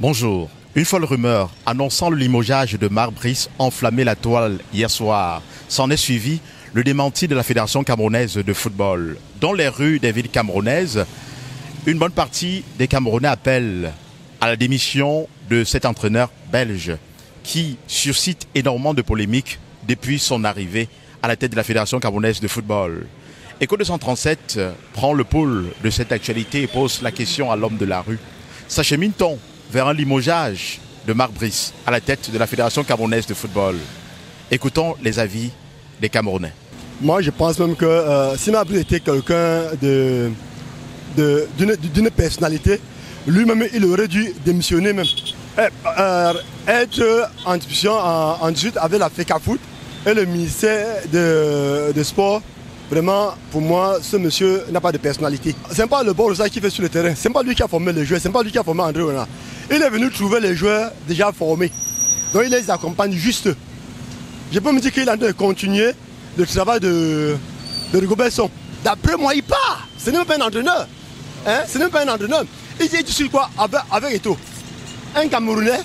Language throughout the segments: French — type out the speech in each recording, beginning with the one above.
Bonjour. Une folle rumeur annonçant le limogeage de Marc Brice enflammait la toile hier soir. S'en est suivi le démenti de la Fédération camerounaise de football. Dans les rues des villes camerounaises, une bonne partie des Camerounais appellent à la démission de cet entraîneur belge qui suscite énormément de polémiques depuis son arrivée à la tête de la Fédération camerounaise de football. Écho 237 prend le pôle de cette actualité et pose la question à l'homme de la rue. S'achemine-t-on vers un limogeage de Marc Brice à la tête de la Fédération camerounaise de football? Écoutons les avis des Camerounais. Moi, je pense même que si Marc Brice était quelqu'un d'une personnalité, lui-même, il aurait dû démissionner même. Être en discussion en discute avec la FECAFOOT et le ministère de Sport, vraiment, pour moi, ce monsieur n'a pas de personnalité. Ce n'est pas le bon qui fait sur le terrain. Ce n'est pas lui qui a formé les joueurs. Ce n'est pas lui qui a formé André Onana. Il est venu trouver les joueurs déjà formés. Donc il les accompagne juste. Je peux me dire qu'il a de continuer le travail de Rigobertson. D'après moi, il part. Ce n'est même pas un entraîneur. Hein? Ce n'est même pas un entraîneur. Il dit sur quoi avec Eto'o. Un Camerounais,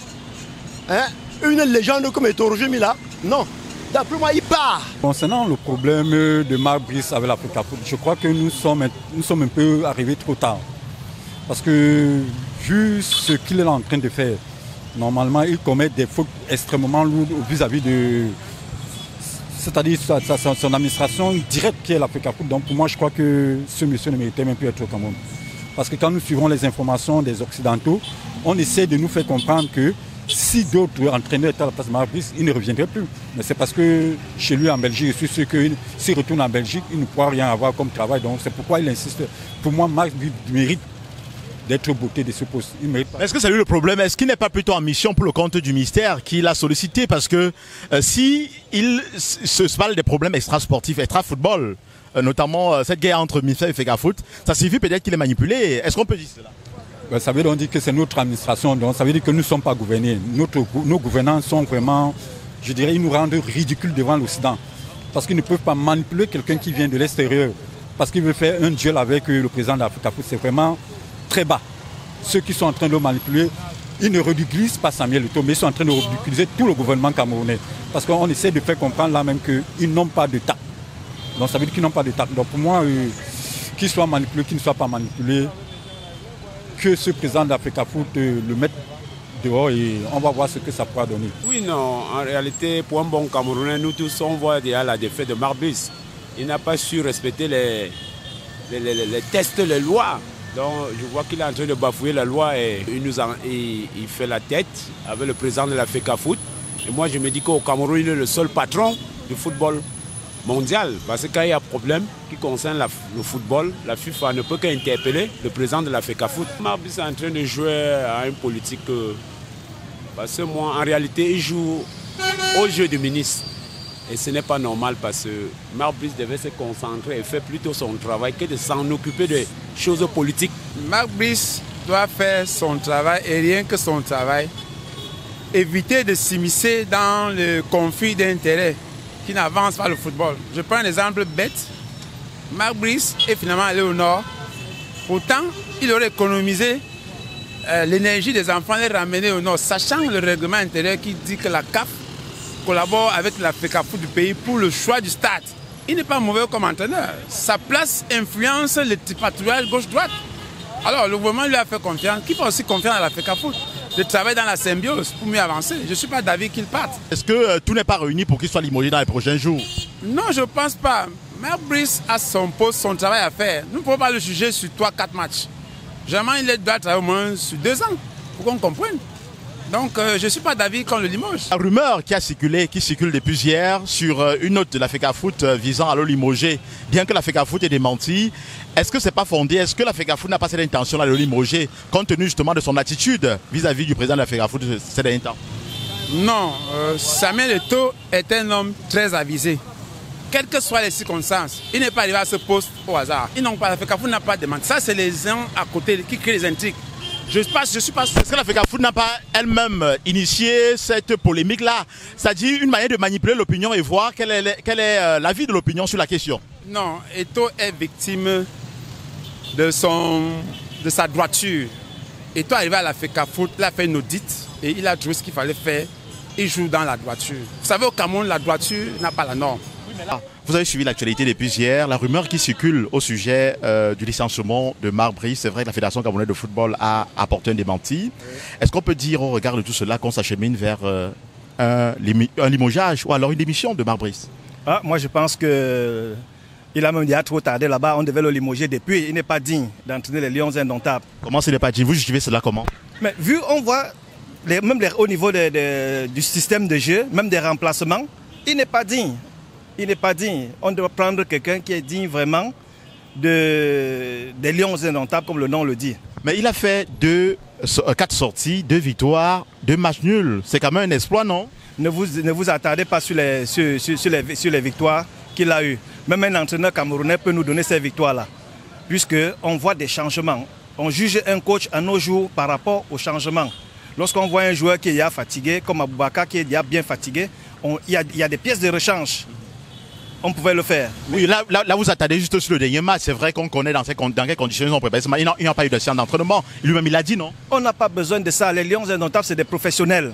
hein? Une légende comme Eto'o Roger Mila. Non. D'après moi, il part. Concernant le problème de Marc Brice avec la FECAFOOT, je crois que nous sommes un peu arrivés trop tard. Parce que vu ce qu'il est en train de faire, normalement, il commet des fautes extrêmement lourdes vis-à-vis de... C'est-à-dire son administration directe qui est la FECAFOOT. Donc pour moi, je crois que ce monsieur ne méritait même plus être au Cameroun. Parce que quand nous suivons les informations des Occidentaux, on essaie de nous faire comprendre que si d'autres entraîneurs étaient à la place de Marc Brice, il ne reviendrait plus. Mais c'est parce que chez lui en Belgique, je suis sûr que s'il retourne en Belgique, il ne pourra rien avoir comme travail. Donc c'est pourquoi il insiste. Pour moi, Marc Brice mérite d'être botté de ce poste. Est-ce que c'est lui le problème? Est-ce qu'il n'est pas plutôt en mission pour le compte du ministère qui l'a sollicité? Parce que si il se parle des problèmes extra-sportifs, extra-football, notamment cette guerre entre ministère et FECAFOOT, ça signifie peut-être qu'il est manipulé. Est-ce qu'on peut dire cela? Ça veut donc dire que c'est notre administration, donc ça veut dire que nous ne sommes pas gouvernés. Nos gouvernants sont vraiment, je dirais, ils nous rendent ridicules devant l'Occident. Parce qu'ils ne peuvent pas manipuler quelqu'un qui vient de l'extérieur. Parce qu'il veut faire un duel avec le président de la FECAFOOT. C'est vraiment très bas. Ceux qui sont en train de le manipuler, ils ne ridiculisent pas Samuel Eto'o, mais ils sont en train de ridiculiser tout le gouvernement camerounais. Parce qu'on essaie de faire comprendre là même qu'ils n'ont pas de tact. Donc ça veut dire qu'ils n'ont pas de tact. Donc pour moi, qu'ils soient manipulés, qu'ils ne soient pas manipulés, que ce président de la FECAFOOT le mette dehors et on va voir ce que ça pourra donner. Oui, non, en réalité, pour un bon Camerounais, nous tous, on voit déjà la défaite de Marc Brice. Il n'a pas su respecter les tests, les lois. Donc je vois qu'il est en train de bafouer la loi et il fait la tête avec le président de la FECAFOOT. Et moi je me dis qu'au Cameroun, il est le seul patron du football mondial. Parce que quand il y a un problème qui concerne le football, la FIFA ne peut qu'interpeller le président de la FECAFOOT. Marc Brice est en train de jouer à une politique. Parce que moi, en réalité, il joue au jeu du ministre. Et ce n'est pas normal parce que Marc Brice devait se concentrer et faire plutôt son travail que de s'en occuper des choses politiques. Marc Brice doit faire son travail et rien que son travail. Éviter de s'immiscer dans le conflit d'intérêts qui n'avance pas le football. Je prends un exemple bête. Marc Brice est finalement allé au nord. Pourtant, il aurait économisé l'énergie des enfants et les ramener au nord, sachant le règlement intérieur qui dit que la CAF collabore avec la FECAFOOT du pays pour le choix du stade. Il n'est pas mauvais comme entraîneur. Sa place influence le patrouillage gauche-droite. Alors le gouvernement lui a fait confiance. Qui fait aussi confiance à la FECAFOOT de travailler dans la symbiose pour mieux avancer. Je ne suis pas d'avis qu'il parte. Est-ce que tout n'est pas réuni pour qu'il soit limogé dans les prochains jours? Non, je ne pense pas. Marc Brice a son poste, son travail à faire. Nous ne pouvons pas le juger sur 3-4 matchs. Généralement, il doit travailler au moins sur 2 ans pour qu'on comprenne. Donc je ne suis pas d'avis qu'on le limoge. La rumeur qui circule depuis hier sur une note de la FECAFOOT visant à le limoger, bien que la FECAFOOT ait démenti, est-ce que ce n'est pas fondé? Est-ce que la FECAFOOT n'a pas cette intention de le limoger, compte tenu justement de son attitude vis-à-vis du président de la FECAFOOT ces derniers temps? Non, Samuel Eto'o est un homme très avisé. Quelles que soient les circonstances, il n'est pas arrivé à ce poste au hasard. La FECAFOOT n'a pas demandé. Ça, c'est les gens à côté qui créent les intrigues. Je suis pas sûr. Est-ce que la FECAFOOT n'a pas elle-même initié cette polémique-là? C'est-à-dire une manière de manipuler l'opinion et voir quel est l'avis de l'opinion sur la question? Non, Eto'o est victime de sa droiture. Et toi, arrivé à la FECAFOOT, il a fait une audit et il a trouvé ce qu'il fallait faire. Il joue dans la droiture. Vous savez, au Cameroun, la droiture n'a pas la norme. Vous avez suivi l'actualité depuis hier. La rumeur qui circule au sujet du licenciement de Marc Brice, c'est vrai que la Fédération camerounaise de football a apporté un démenti. Est-ce qu'on peut dire au regard de tout cela qu'on s'achemine vers un limogeage ou alors une démission de Marc Brice? Moi, je pense que il a même déjà trop tardé là-bas. On devait le limoger depuis. Il n'est pas digne d'entraîner les Lions indomptables. Comment ce n'est pas digne? Vous justifie cela comment? Mais vu, on voit, au niveau du système de jeu, même des remplacements, il n'est pas digne. Il n'est pas digne. On doit prendre quelqu'un qui est digne vraiment des Lions indomptables, comme le nom le dit. Mais il a fait 4 sorties, 2 victoires, 2 matchs nuls. C'est quand même un exploit, non? Ne vous attardez pas sur les victoires qu'il a eues. Même un entraîneur camerounais peut nous donner ces victoires-là. Puisqu'on voit des changements. On juge un coach à nos jours par rapport aux changements. Lorsqu'on voit un joueur qui est fatigué, comme Aboubakar qui est déjà bien fatigué, il y a des pièces de rechange. On pouvait le faire. Oui, là vous attendez juste sur le dernier match. C'est vrai qu'on connaît dans quelles conditions ils ont préparé ce match. Ils n'ont pas eu de séance d'entraînement. Lui-même, il a dit non. On n'a pas besoin de ça. Les Lions indomptables, c'est des professionnels.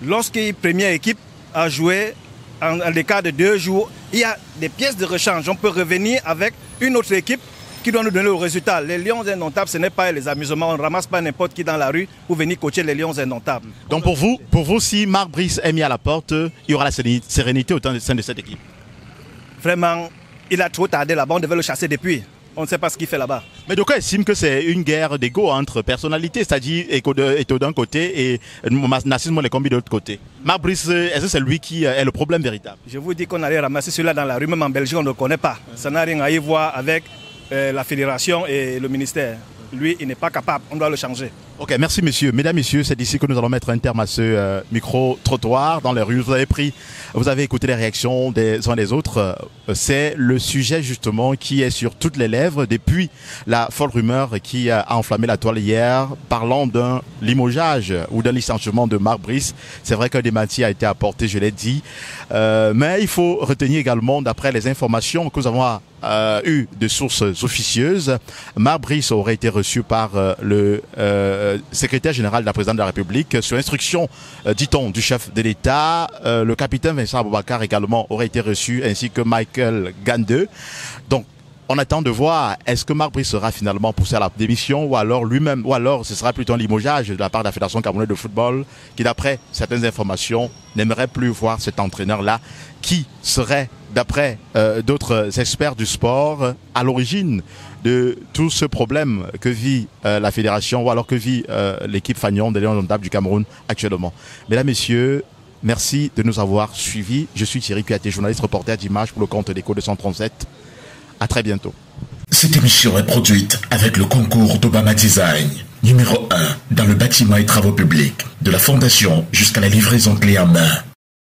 Lorsqu'une première équipe a joué en l'écart de 2 jours, il y a des pièces de rechange. On peut revenir avec une autre équipe qui doit nous donner le résultat. Les Lions indomptables, ce n'est pas les amusements. On ne ramasse pas n'importe qui dans la rue pour venir coacher les Lions indomptables. Donc pour vous, si Marc Brice est mis à la porte, il y aura la sérénité au sein de cette équipe? Vraiment, il a trop tardé là-bas. On devait le chasser depuis. On ne sait pas ce qu'il fait là-bas. Mais d'aucuns estiment que c'est une guerre d'ego entre personnalités, c'est-à-dire Eto'o d'un côté et Narcisse Molekombi de l'autre côté. Marc Brice, est-ce que c'est lui qui est le problème véritable? Je vous dis qu'on allait ramasser celui-là dans la rue, même en Belgique, on ne le connaît pas. Ça n'a rien à y voir avec la fédération et le ministère. Lui, il n'est pas capable, on doit le changer. Ok, merci messieurs. Mesdames, messieurs, c'est ici que nous allons mettre un terme à ce micro-trottoir dans les rues. Vous avez écouté les réactions des uns des autres. C'est le sujet justement qui est sur toutes les lèvres depuis la folle rumeur qui a enflammé la toile hier, parlant d'un limogeage ou d'un licenciement de Marc Brice. C'est vrai qu'un démenti a été apporté, je l'ai dit. Mais il faut retenir également, d'après les informations que nous avons eu de sources officieuses, Marc Brice aurait été reçu par le secrétaire général de la présidente de la République sur instruction, dit-on, du chef de l'État. Le capitaine Vincent Aboubakar également aurait été reçu, ainsi que Michael Gande. Donc on attend de voir, est-ce que Marc Brice sera finalement poussé à la démission ou alors lui-même, ou alors ce sera plutôt un limogeage de la part de la Fédération camerounaise de football qui, d'après certaines informations, n'aimerait plus voir cet entraîneur-là qui serait, d'après d'autres experts du sport, à l'origine de tout ce problème que vit la fédération ou alors que vit l'équipe Fagnon des Lions indomptables du Cameroun actuellement. Mesdames, Messieurs, merci de nous avoir suivis. Je suis Thierry Kuyaté, journaliste reporter d'Images pour le compte d'Echo 237. À très bientôt. Cette émission est produite avec le concours d'Obama Design, numéro 1 dans le bâtiment et travaux publics, de la fondation jusqu'à la livraison clé en main.